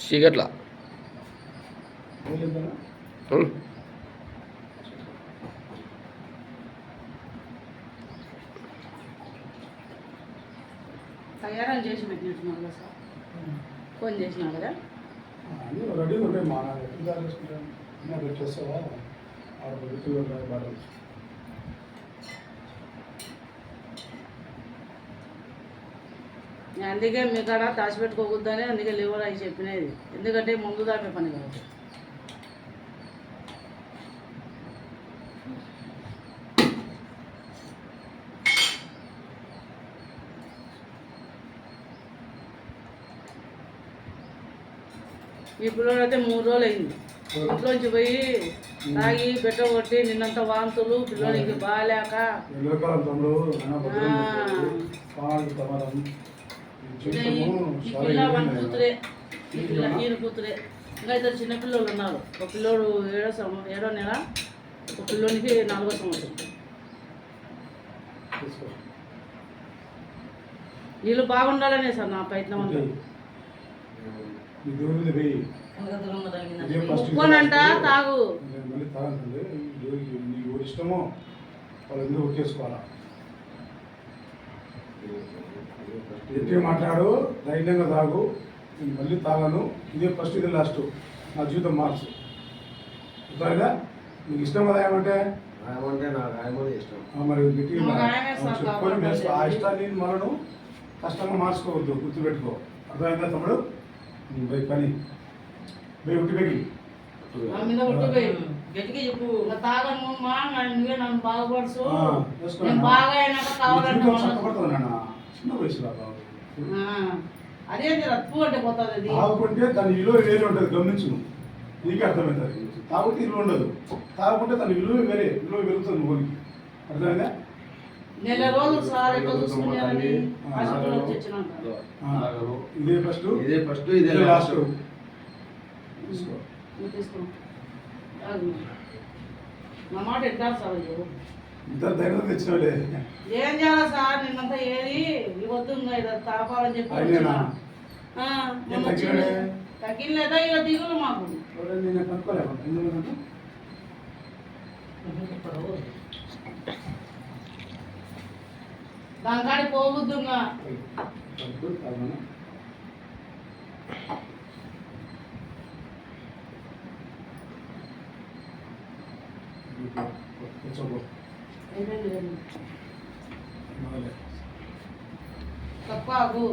చీకట్లా తయారు చేసి పెట్టినట్టున్నాను కదా సార్ ఫోన్ చేసినా కదా రెడీ ఉంటాయి మా ఎట్లా పెట్టేస్తావా బాటలు అందుకే మీ కాడ దాచిపెట్టుకోకూడదని అందుకే లేవర్ అవి చెప్పినది ఎందుకంటే ముందు దాపే పని కాబట్టి ఈ పిల్లలు అయితే 3 రోజులు అయింది ఇంట్లోంచి పోయి తాగి బెట్ట కొట్టి నిన్నంత వాంతులు పిల్లలకి బాగాలేక పిల్ల వన్ కూతురే ఈయన కూతురే ఇంకా ఇద్దరు చిన్నపిల్లలు ఉన్నారు ఒక పిల్లోడు 7వ నెల ఒక పిల్లోనికి 4వ సంవత్సరం వీళ్ళు బాగుండాలనే సార్ నా ప్రయత్నం అంతా ముక్కోనంట తాగు ఇష్టమో వాళ్ళు ఎందుకు ఒకేసుకోవాలా ఎట్టి మాట్లాడు ధైర్యంగా తాగు నేను మళ్ళీ తాగను ఇదే ఫస్ట్ ఇదే లాస్ట్ నా జీవితం మార్చు అర్థమైందా నీకు ఇష్టం కదా ఏమంటే నాకు ఇష్టం మరి చెప్పుకొని ఆ ఇష్టాన్ని మనను కష్టంగా మార్చుకోవద్దు గుర్తుపెట్టుకో అర్థమైందా తమ్ముడు పోయి పని పోయి ఉట్టి పెగి గట్టిగా చెప్పు తాగను మా నువ్వే నన్ను బాగుపడుచు నేను బాగా అయినాక కావాలంటే చిన్న వయసులో అదే రప్పు అంటే పోతుంది అది తాగుకుంటే దాని విలువ వేరే ఉంటుంది గమనించు నీకే అర్థమవుతుంది తాగుతే విలువ ఉండదు తాగుకుంటే దాని విలువ వేరే విలువ పెరుగుతుంది నువ్వుకి అర్థమైందా నెల రోజులు సార్ ఎక్కడ చూసుకున్నారని ఇదే ఫస్ట్ ఇదే లాస్ట్ తీసుకో నా మాట ఎట్లా సార్ ఇద్దరు ధైర్యం తెచ్చినోడే ఏం చేయాలి సార్ నిన్నంతా ఏది ఇవ్వద్దు ఇంకా తాపాలని చెప్పి తగ్గిలేదా ఇక దిగులు మాకు నేను కనుక్కోలేకుండా దాని కాడి పోవద్దు ఇంకా తక్కువ